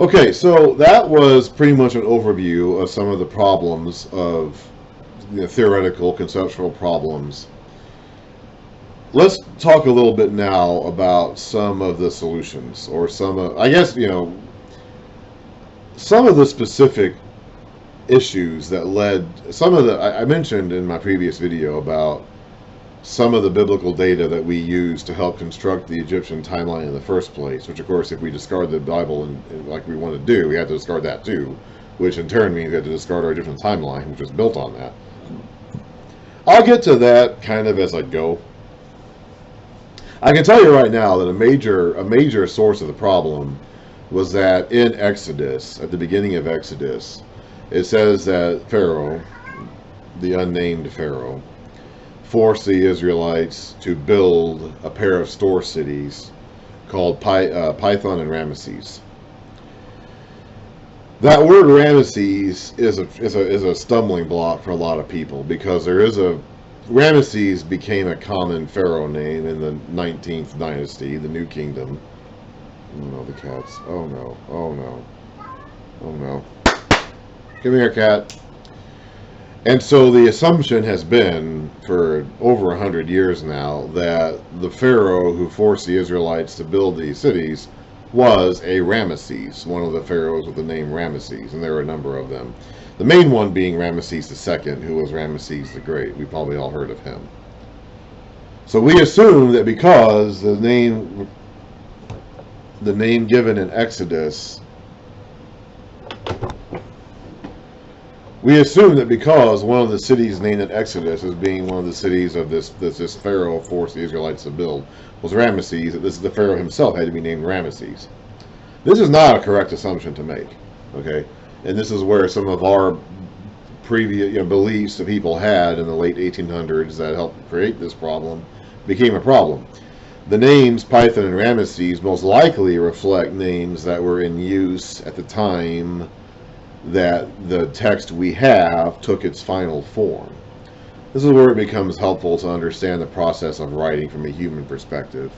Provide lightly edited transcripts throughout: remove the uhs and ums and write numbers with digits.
Okay, so that was pretty much an overview of some of the problems of theoretical, conceptual problems. Let's talk a little bit now about some of the solutions, or some of, I guess, some of the specific issues that led, some of the, I mentioned in my previous video about some of the biblical data that we use to help construct the Egyptian timeline in the first place, which of course, if we discard the Bible and like we want to do, we have to discard that too, which in turn means we have to discard our Egyptian timeline, which was built on that. I'll get to that kind of as I go. I can tell you right now that a major source of the problem was that in Exodus, at the beginning of Exodus, it says that Pharaoh, the unnamed Pharaoh, forced the Israelites to build a pair of store cities called Python and Ramesses. That word Ramesses is a stumbling block for a lot of people, because Ramesses became a common pharaoh name in the 19th dynasty, the New Kingdom. Oh no, the cats. Oh no. Oh no. Oh no. Come here, cat. And so the assumption has been for over 100 years now that the pharaoh who forced the Israelites to build these cities was a Ramesses, one of the pharaohs with the name Ramesses, and there are a number of them. The main one being Ramesses II, who was Ramesses the Great. We probably all heard of him. So we assume that because the name given in Exodus, we assume that because one of the cities named in Exodus as being one of the cities of this pharaoh forced the Israelites to build was Ramesses, that this is the pharaoh himself had to be named Ramesses. This is not a correct assumption to make, okay? And this is where some of our previous beliefs that people had in the late 1800s that helped create this problem became a problem. The names Python and Ramesses most likely reflect names that were in use at the time that the text we have took its final form. This is where it becomes helpful to understand the process of writing from a human perspective.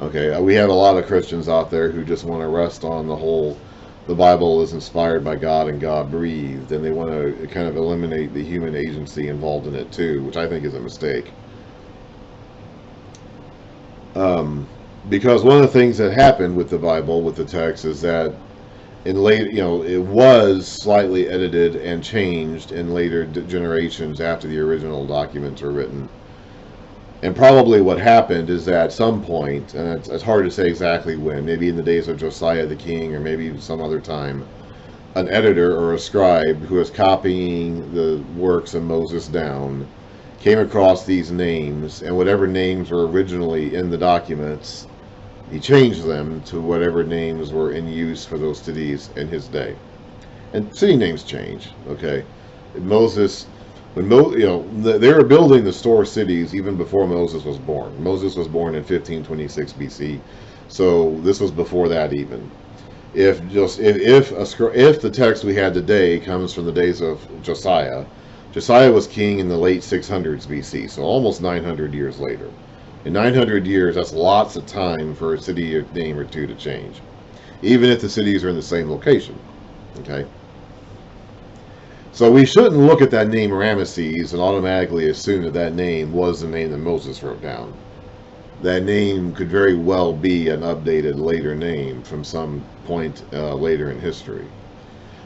Okay, we have a lot of Christians out there who just want to rest on the Bible is inspired by God and God breathed, and they want to kind of eliminate the human agency involved in it too, which I think is a mistake. Because one of the things that happened with the Bible, with the text, is that in late, it was slightly edited and changed in later generations after the original documents were written. And probably what happened is that at some point, and it's hard to say exactly when, maybe in the days of Josiah the king, or maybe some other time, an editor or a scribe who was copying the works of Moses down came across these names, and whatever names were originally in the documents, he changed them to whatever names were in use for those cities in his day. And city names change, okay? Moses, they were building the store cities even before Moses was born. Moses was born in 1526 BC, so this was before that even. If the text we had today comes from the days of Josiah, Josiah was king in the late 600s BC, so almost 900 years later. In 900 years, that's lots of time for a city name or two to change, even if the cities are in the same location, okay? So we shouldn't look at that name Ramesses and automatically assume that that name was the name that Moses wrote down. That name could very well be an updated later name from some point later in history.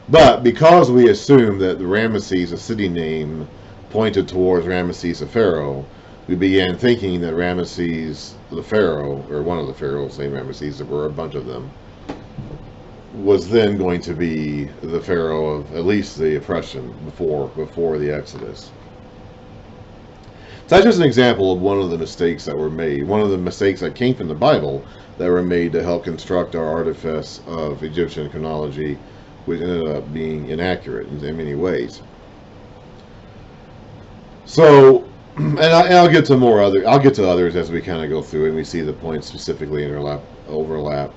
But because we assume that the Ramesses, a city name, pointed towards Ramesses the Pharaoh, we began thinking that Ramesses the Pharaoh, or one of the pharaohs named Ramesses, there were a bunch of them, was then going to be the pharaoh of at least the oppression before the Exodus. So that's just an example of one of the mistakes that were made, one of the mistakes that came from the Bible that were made to help construct our artifice of Egyptian chronology, which ended up being inaccurate in many ways. So, and I'll get to others as we kind of go through and we see the points specifically overlap.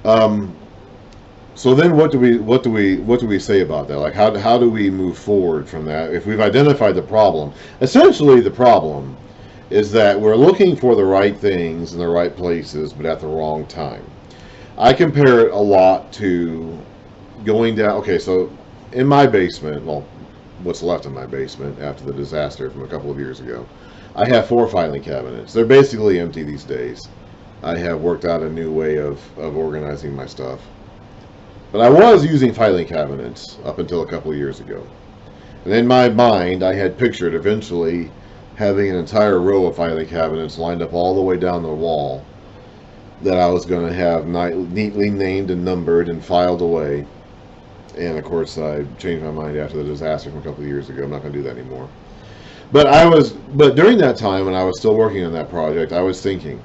So then, what do we say about that? Like, how do we move forward from that? If we've identified the problem, essentially the problem is that we're looking for the right things in the right places, but at the wrong time. I compare it a lot to going down. Okay, so in my basement, well, what's left in my basement after the disaster from a couple of years ago, I have 4 filing cabinets. They're basically empty these days. I have worked out a new way of organizing my stuff. But I was using filing cabinets up until a couple of years ago. And in my mind, I had pictured eventually having an entire row of filing cabinets lined up all the way down the wall that I was going to have neatly named and numbered and filed away. And of course, I changed my mind after the disaster from a couple of years ago. I'm not going to do that anymore. But during that time when I was still working on that project, I was thinking,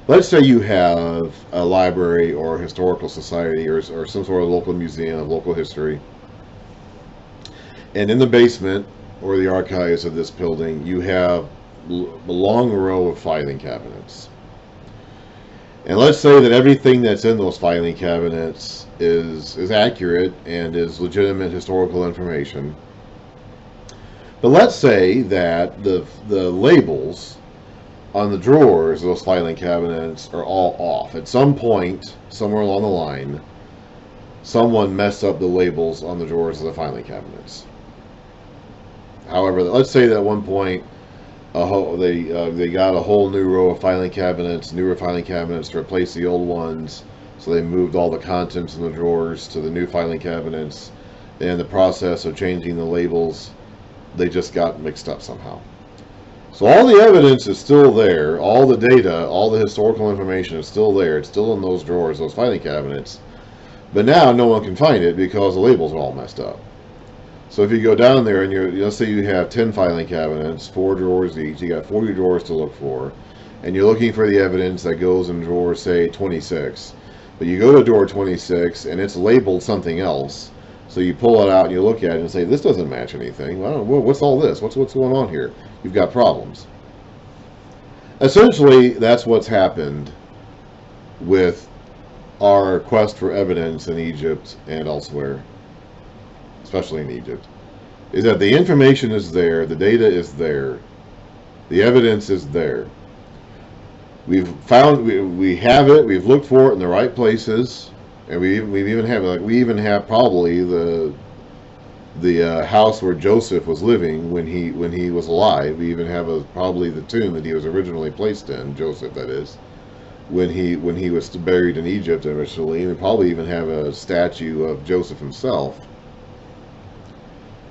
let's say you have a library or a historical society or some sort of local museum of local history. And in the basement or the archives of this building, you have a long row of filing cabinets. And let's say that everything that's in those filing cabinets is accurate and is legitimate historical information. But let's say that the labels on the drawers of those filing cabinets are all off. At some point, somewhere along the line, someone messed up the labels on the drawers of the filing cabinets. However, let's say that at one point they got a whole new row of filing cabinets, newer filing cabinets to replace the old ones. So they moved all the contents in the drawers to the new filing cabinets. And in the process of changing the labels, they just got mixed up somehow. So all the evidence is still there. All the data, all the historical information is still there. It's still in those drawers, those filing cabinets. But now no one can find it because the labels are all messed up. So if you go down there and let's say you have 10 filing cabinets, 4 drawers each, you got 40 drawers to look for, and you're looking for the evidence that goes in drawer, say, 26. But you go to drawer 26 and it's labeled something else. So you pull it out and you look at it and say, this doesn't match anything. Well, what's all this? What's going on here? You've got problems. Essentially, that's what's happened with our quest for evidence in Egypt and elsewhere, especially in Egypt, is that the information is there, the data is there, the evidence is there. We've found, we have it, we've looked for it in the right places, and we even have probably the house where Joseph was living when he was alive. We even have probably the tomb that he was originally placed in, Joseph that is, when he was buried in Egypt originally. And we probably even have a statue of Joseph himself.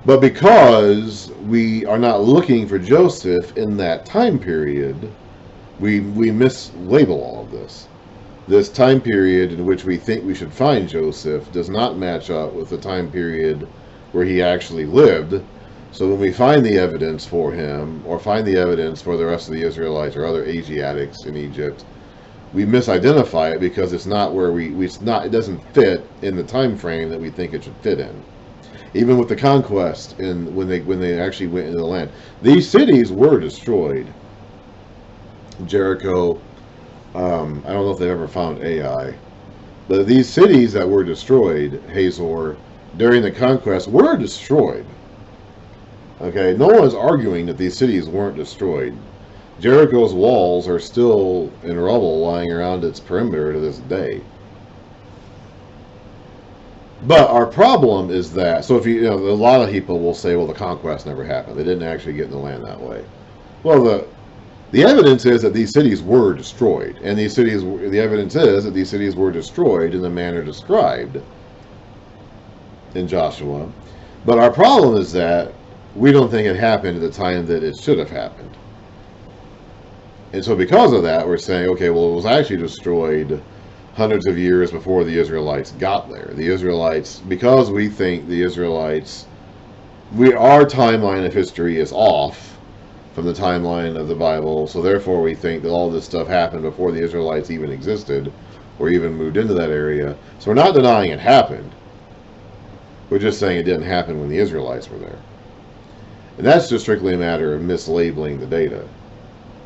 But because we are not looking for Joseph in that time period, we mislabel all of this. This time period in which we think we should find Joseph does not match up with the time period where he actually lived. So when we find the evidence for him, or find the evidence for the rest of the Israelites or other Asiatics in Egypt, we misidentify it because it's not where it doesn't fit in the time frame that we think it should fit in. Even with the conquest, when they actually went into the land, these cities were destroyed. Jericho, I don't know if they've ever found Ai, but these cities that were destroyed, Hazor, during the conquest, were destroyed. Okay, no one's arguing that these cities weren't destroyed. Jericho's walls are still in rubble lying around its perimeter to this day. But our problem is that, so if a lot of people will say, well, the conquest never happened. They didn't actually get in the land that way. Well, the evidence is that these cities were destroyed. And the evidence is that these cities were destroyed in the manner described in Joshua. But our problem is that we don't think it happened at the time that it should have happened. And so because of that, we're saying, okay, well, it was actually destroyed hundreds of years before the Israelites got there. The Israelites, because we think our timeline of history is off from the timeline of the Bible, so therefore we think that all this stuff happened before the Israelites even existed or even moved into that area. So we're not denying it happened. We're just saying it didn't happen when the Israelites were there. And that's just strictly a matter of mislabeling the data,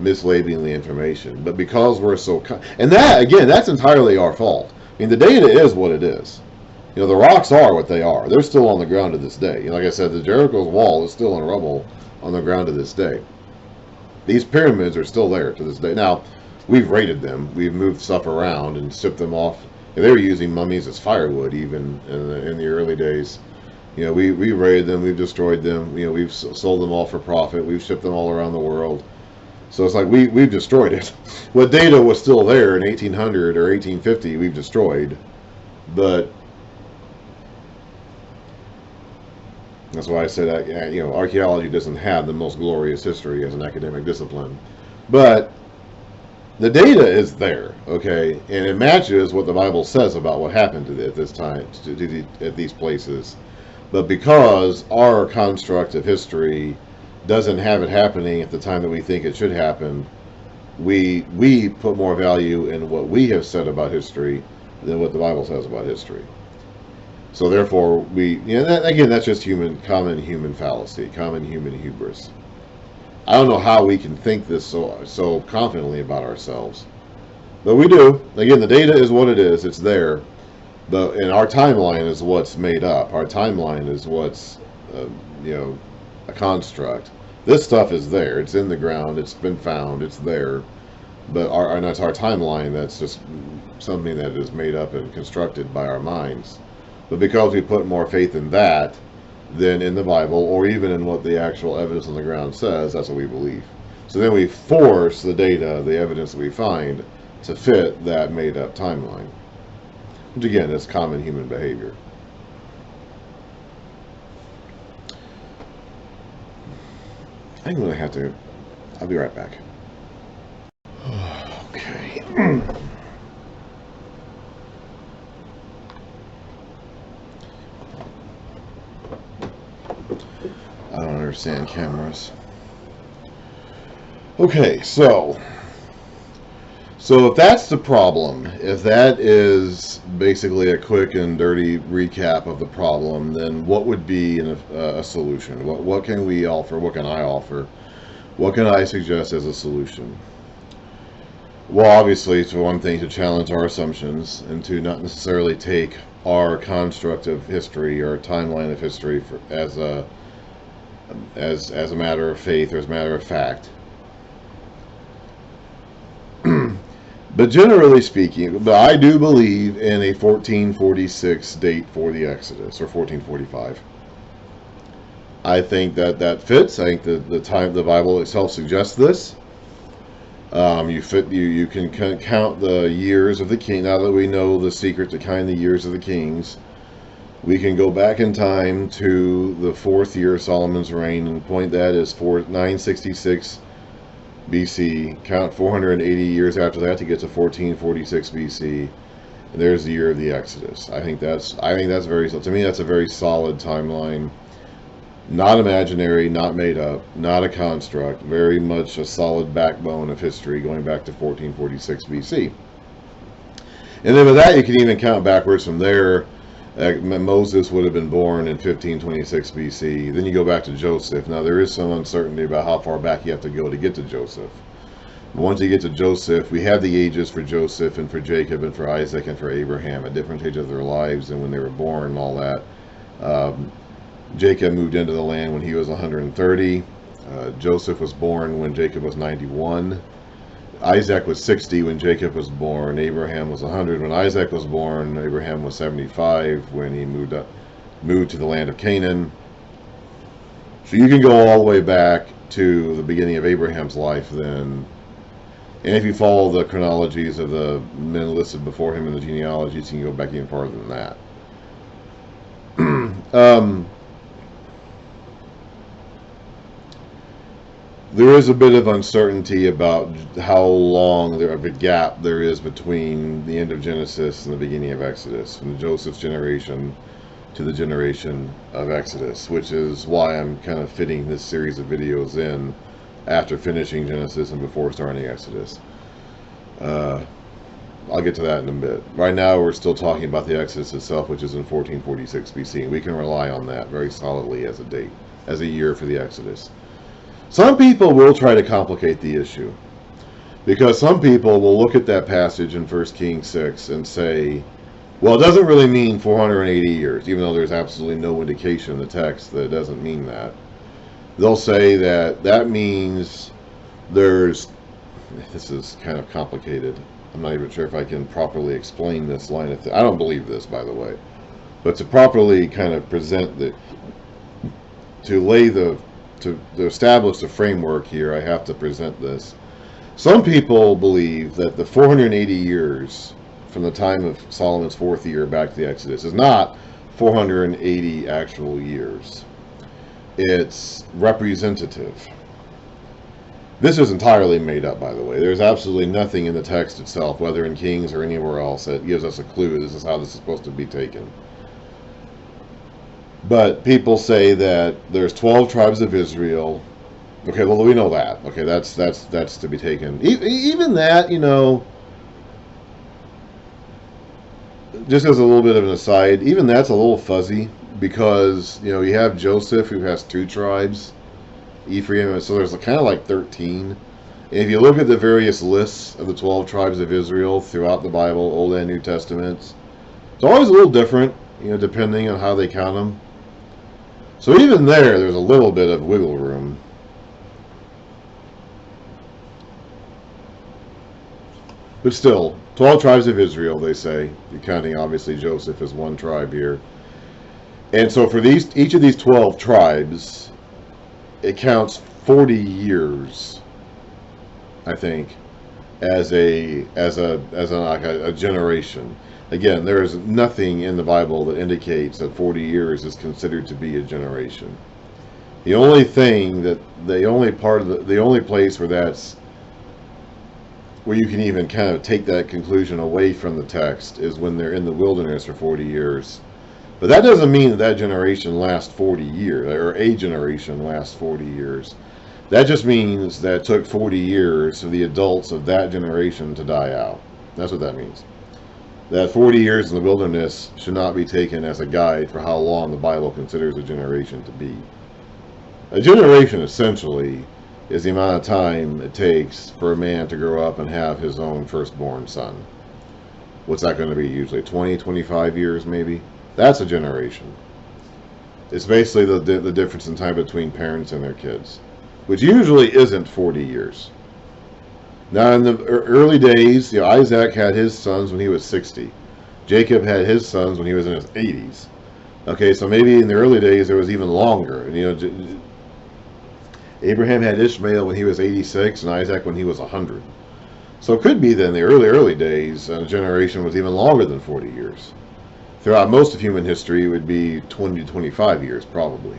mislabeling the information. But because we're so... And that, again, that's entirely our fault. I mean, the data is what it is. The rocks are what they are. They're still on the ground to this day. Like I said, the Jericho's wall is still in rubble on the ground to this day. These pyramids are still there to this day. Now, we've raided them. We've moved stuff around and shipped them off They were using mummies as firewood even in the early days. We raided them, we've destroyed them, we've sold them all for profit, we've shipped them all around the world. So it's like we've destroyed it. What data was still there in 1800 or 1850, we've destroyed. But that's why I said that, archaeology doesn't have the most glorious history as an academic discipline. But the data is there, okay, and it matches what the Bible says about what happened at this time, at these places. But because our construct of history doesn't have it happening at the time that we think it should happen, we put more value in what we have said about history than what the Bible says about history. So therefore, that's just common human fallacy, common human hubris. I don't know how we can think this so confidently about ourselves, but we do. Again, the data is what it is; it's there. And our timeline is what's made up. Our timeline is what's, a construct. This stuff is there. It's in the ground. It's been found. It's there. But that's our timeline. That's just something that is made up and constructed by our minds. But because we put more faith in that than in the Bible, or even in what the actual evidence on the ground says, that's what we believe. So then we force the data, the evidence that we find, to fit that made-up timeline. Which again is common human behavior. I'm going to have to... I'll be right back. Okay. I don't understand cameras. Okay, so if that's the problem, if that is basically a quick and dirty recap of the problem, then what would be a solution? What can we offer? What can I offer? What can I suggest as a solution? Well, obviously, it's one thing to challenge our assumptions and to not necessarily take our construct of history or timeline of history as a matter of faith or as a matter of fact. But generally speaking, I do believe in a 1446 date for the Exodus, or 1445. I think that fits. I think the time the Bible itself suggests this. You can count the years of the king. Now that we know the secret to counting the years of the kings, we can go back in time to the 4th year of Solomon's reign and point that as 966 BC. Count 480 years after that to get to 1446 BC. And there's the year of the Exodus. I think that's to me that's a very solid timeline. Not imaginary, not made up, not a construct, very much a solid backbone of history going back to 1446 BC. And then with that, you can even count backwards from there. Moses would have been born in 1526 BC. Then you go back to Joseph. Now, there is some uncertainty about how far back you have to go to get to Joseph. But once you get to Joseph, we have the ages for Joseph and for Jacob and for Isaac and for Abraham at different stages of their lives and when they were born and all that. Jacob moved into the land when he was 130. Joseph was born when Jacob was 91. Isaac was 60 when Jacob was born. Abraham was 100 when Isaac was born. Abraham was 75 when he moved to the land of Canaan. So you can go all the way back to the beginning of Abraham's life then. And if you follow the chronologies of the men listed before him in the genealogies, you can go back even farther than that. There is a bit of uncertainty about how long of a gap there is between the end of Genesis and the beginning of Exodus, from Joseph's generation to the generation of Exodus, which is why I'm kind of fitting this series of videos in after finishing Genesis and before starting Exodus. I'll get to that in a bit. Right now we're still talking about the Exodus itself, which is in 1446 BC, and we can rely on that very solidly as a date, as a year for the Exodus. Some people will try to complicate the issue, because some people will look at that passage in 1 Kings 6 and say, well, it doesn't really mean 480 years, even though there's absolutely no indication in the text that it doesn't mean that. They'll say that means this is kind of complicated. I'm not even sure if I can properly explain this line of I don't believe this, by the way. But to properly kind of present to establish the framework here, I have to present this. Some people believe that the 480 years from the time of Solomon's fourth year back to the Exodus is not 480 actual years. It's representative. This is entirely made up, by the way. There's absolutely nothing in the text itself, whether in Kings or anywhere else, that gives us a clue this is how this is supposed to be taken. But people say that there's 12 tribes of Israel. Okay, well, we know that. Okay, that's to be taken. Even that, just as a little bit of an aside, even that's a little fuzzy because, you have Joseph who has 2 tribes, Ephraim, so there's kind of like 13. And if you look at the various lists of the 12 tribes of Israel throughout the Bible, Old and New Testaments, it's always a little different, depending on how they count them. So even there's a little bit of wiggle room. But still, 12 tribes of Israel, they say. You're counting, obviously, Joseph as one tribe here. And so for each of these 12 tribes, it counts 40 years, I think, as a generation. Again, there is nothing in the Bible that indicates that 40 years is considered to be a generation. The only place where you can even kind of take that conclusion away from the text is when they're in the wilderness for 40 years. But that doesn't mean that generation lasts 40 years, or a generation lasts 40 years. That just means that it took 40 years for the adults of that generation to die out. That's what that means. That 40 years in the wilderness should not be taken as a guide for how long the Bible considers a generation to be. A generation, essentially, is the amount of time it takes for a man to grow up and have his own firstborn son. What's that going to be? Usually 20, 25 years, maybe? That's a generation. It's basically the difference in time between parents and their kids, which usually isn't 40 years. Now, in the early days, Isaac had his sons when he was 60. Jacob had his sons when he was in his 80s. Okay, so maybe in the early days there was even longer. And, Abraham had Ishmael when he was 86 and Isaac when he was 100. So it could be that in the early days, a generation was even longer than 40 years. Throughout most of human history, it would be 20 to 25 years, probably.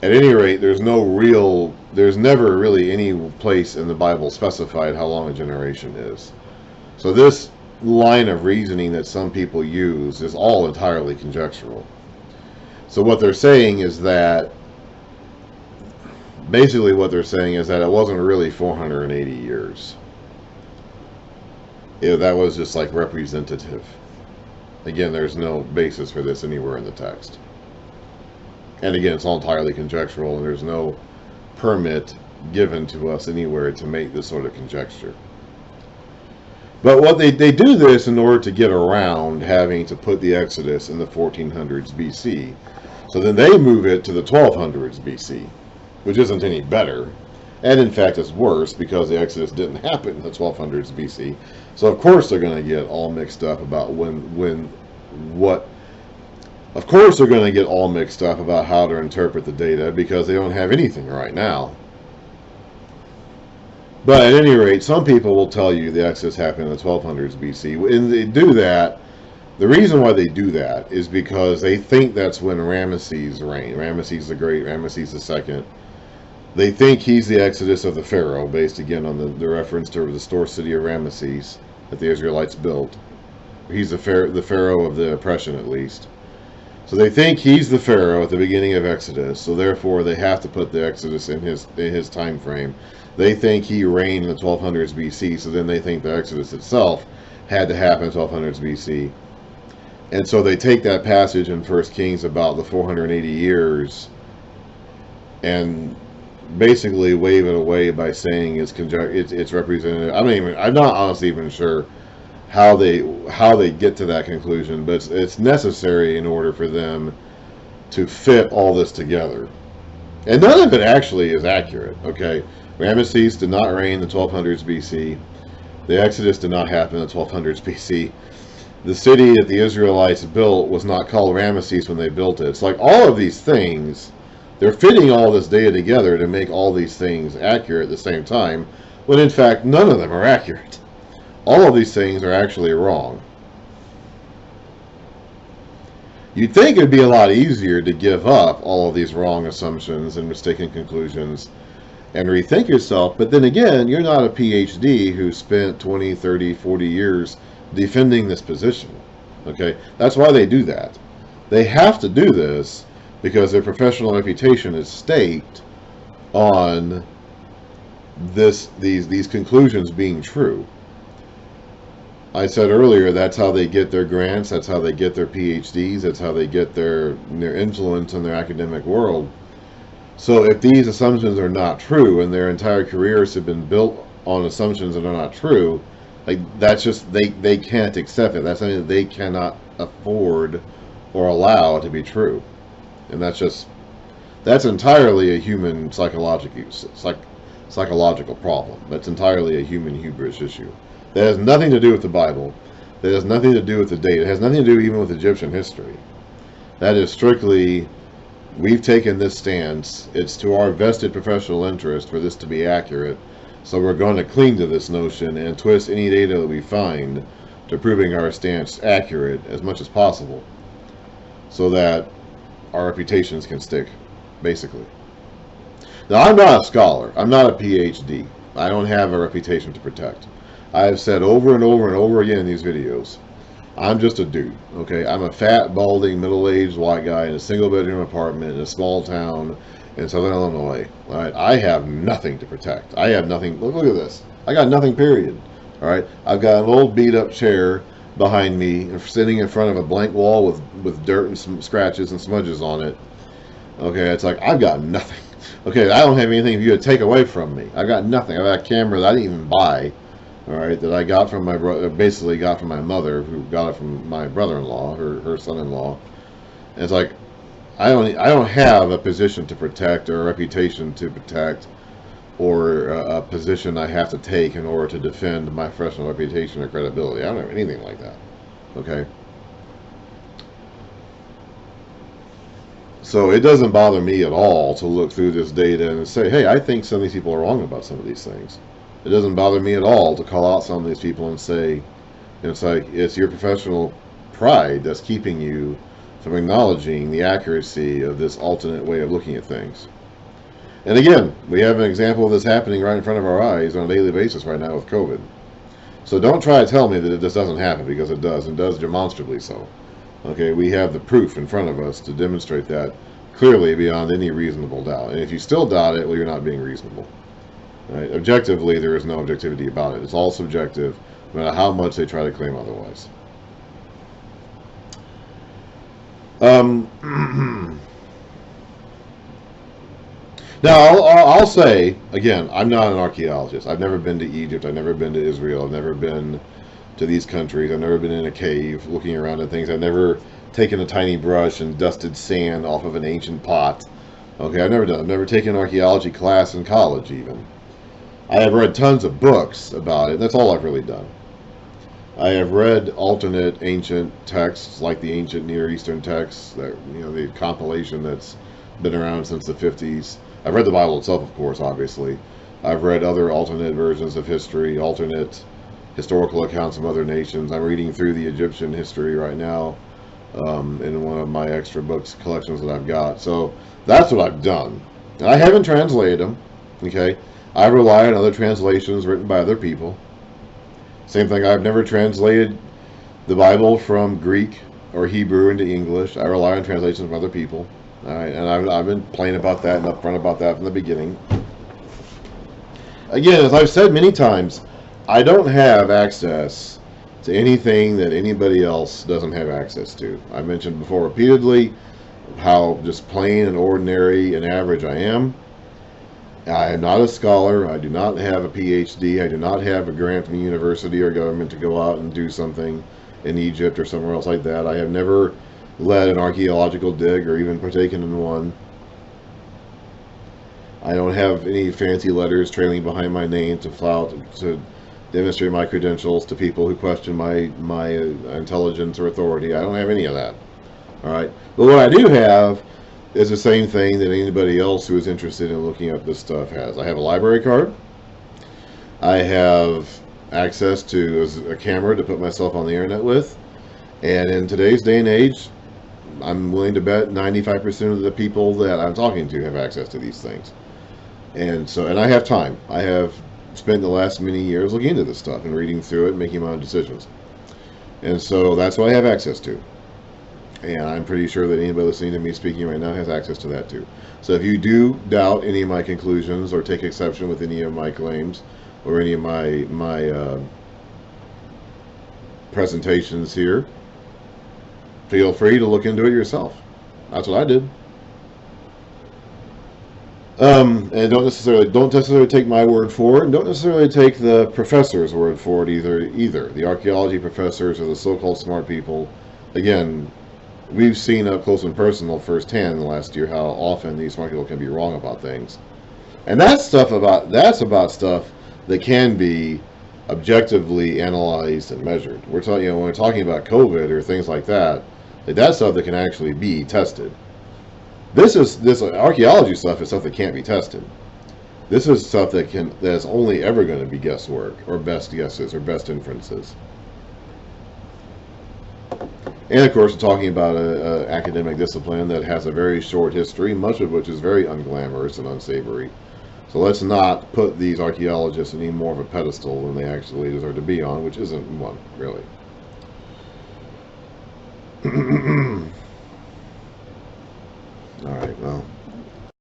At any rate, there's never really any place in the Bible specified how long a generation is. So this line of reasoning that some people use is all entirely conjectural. So what they're saying is that, basically what they're saying is that it wasn't really 480 years. That was just like representative. Again, there's no basis for this anywhere in the text. And again, it's all entirely conjectural, and there's no permit given to us anywhere to make this sort of conjecture. But what they do this in order to get around having to put the Exodus in the 1400s BC. So then they move it to the 1200s BC, which isn't any better. And in fact, it's worse because the Exodus didn't happen in the 1200s BC. So of course they're going to get all mixed up about Of course they're going to get all mixed up about how to interpret the data because they don't have anything right now. But at any rate, some people will tell you the Exodus happened in the 1200s BC. And they do that. The reason why they do that is because they think that's when Ramesses reigned. Ramesses the Great, Ramesses the Second. They think he's the Exodus of the Pharaoh, based again on the reference to the store city of Ramesses that the Israelites built. He's the Pharaoh of the oppression, at least. So they think he's the Pharaoh at the beginning of Exodus, so therefore they have to put the Exodus in his time frame. They think he reigned in the 1200s BC, so then they think the Exodus itself had to happen in 1200s BC. And so they take that passage in 1 Kings about the 480 years and basically wave it away by saying it's representative. I'm not honestly even sure how they get to that conclusion, but it's necessary in order for them to fit all this together. And none of it actually is accurate. Okay, Ramesses did not reign in the 1200s BC. The Exodus did not happen in the 1200s BC. The city that the Israelites built was not called Ramesses when they built it. It's like all of these things, they're fitting all this data together to make all these things accurate at the same time, when in fact none of them are accurate. All of these things are actually wrong. You'd think it'd be a lot easier to give up all of these wrong assumptions and mistaken conclusions and rethink yourself, but then again, you're not a PhD who spent 20, 30, 40 years defending this position. Okay, that's why they do that. They have to do this because their professional reputation is staked on these conclusions being true. I said earlier, that's how they get their grants, that's how they get their PhDs, that's how they get their influence in their academic world. So if these assumptions are not true and their entire careers have been built on assumptions that are not true, like that's just, they can't accept it. That's something that they cannot afford or allow to be true. And that's entirely a human psychological problem. That's entirely a human hubris issue. That has nothing to do with the Bible. That has nothing to do with the data. It has nothing to do even with Egyptian history. That is strictly, we've taken this stance. It's to our vested professional interest for this to be accurate. So we're going to cling to this notion and twist any data that we find to proving our stance accurate as much as possible, so that our reputations can stick, basically. Now, I'm not a scholar. I'm not a PhD. I don't have a reputation to protect. I have said over and over and over again in these videos, I'm just a dude, okay? I'm a fat, balding, middle-aged white guy in a single-bedroom apartment in a small town in Southern Illinois. All right, I have nothing to protect. I have nothing. Look at this. I got nothing, period. All right, I've got an old beat-up chair behind me, sitting in front of a blank wall with dirt and some scratches and smudges on it. Okay, it's like I've got nothing. Okay, I don't have anything for you to take away from me. I've got nothing. I've got a camera that I didn't even buy. All right, that I got from my brother, basically got from my mother, who got it from my brother-in-law, her son-in-law. And it's like, I don't have a position to protect or a reputation to protect or a position I have to take in order to defend my professional reputation or credibility. I don't have anything like that. Okay. So it doesn't bother me at all to look through this data and say, hey, I think some of these people are wrong about some of these things. It doesn't bother me at all to call out some of these people and say, it's like, it's your professional pride that's keeping you from acknowledging the accuracy of this alternate way of looking at things. And again, we have an example of this happening right in front of our eyes on a daily basis right now with COVID. So don't try to tell me that this doesn't happen, because it does, and does demonstrably so. Okay, we have the proof in front of us to demonstrate that clearly beyond any reasonable doubt. And if you still doubt it, well, you're not being reasonable. Right? Objectively, there is no objectivity about it. It's all subjective, no matter how much they try to claim otherwise. Now, I'll say, again, I'm not an archaeologist. I've never been to Egypt. I've never been to Israel. I've never been to these countries. I've never been in a cave looking around at things. I've never taken a tiny brush and dusted sand off of an ancient pot. Okay, I've never done it. I've never taken an archaeology class in college, even. I have read tons of books about it. That's all I've really done. I have read alternate ancient texts, like the ancient Near Eastern texts, that, you know, the compilation that's been around since the 50s. I've read the Bible itself, of course, obviously. I've read other alternate versions of history, alternate historical accounts of other nations. I'm reading through the Egyptian history right now in one of my extra books collections that I've got. So that's what I've done. And I haven't translated them, okay? I rely on other translations written by other people. Same thing, I've never translated the Bible from Greek or Hebrew into English. I rely on translations from other people. All right, and I've been plain about that and upfront about that from the beginning. Again, as I've said many times, I don't have access to anything that anybody else doesn't have access to. I mentioned before repeatedly how just plain and ordinary and average I am. I am not a scholar. I do not have a PhD. I do not have a grant from the university or government to go out and do something in Egypt or somewhere else like that. I have never led an archaeological dig or even partaken in one. I don't have any fancy letters trailing behind my name to flout, to demonstrate my credentials to people who question my intelligence or authority. I don't have any of that. All right. But what I do have is the same thing that anybody else who is interested in looking up this stuff has. I have a library card. I have access to a camera to put myself on the internet with. And in today's day and age, I'm willing to bet 95% of the people that I'm talking to have access to these things. And I have time. I have spent the last many years looking into this stuff and reading through it and making my own decisions. And so that's what I have access to. And I'm pretty sure that anybody listening to me speaking right now has access to that too. So if you do doubt any of my conclusions or take exception with any of my claims or any of my presentations here, feel free to look into it yourself. That's what I did. And don't necessarily take my word for it, and don't necessarily take the professor's word for it either. The archaeology professors or the so-called smart people. Again, we've seen up close and personal firsthand in the last year how often these smart people can be wrong about things. And that's about stuff that can be objectively analyzed and measured. We're talking, when we're talking about COVID or things like that, that's stuff that can actually be tested. This archaeology stuff is stuff that can't be tested. This is stuff that's only ever going to be guesswork or best guesses or best inferences. And of course, we're talking about an academic discipline that has a very short history, much of which is very unglamorous and unsavory. So let's not put these archaeologists any more of a pedestal than they actually deserve to be on, which isn't one, really.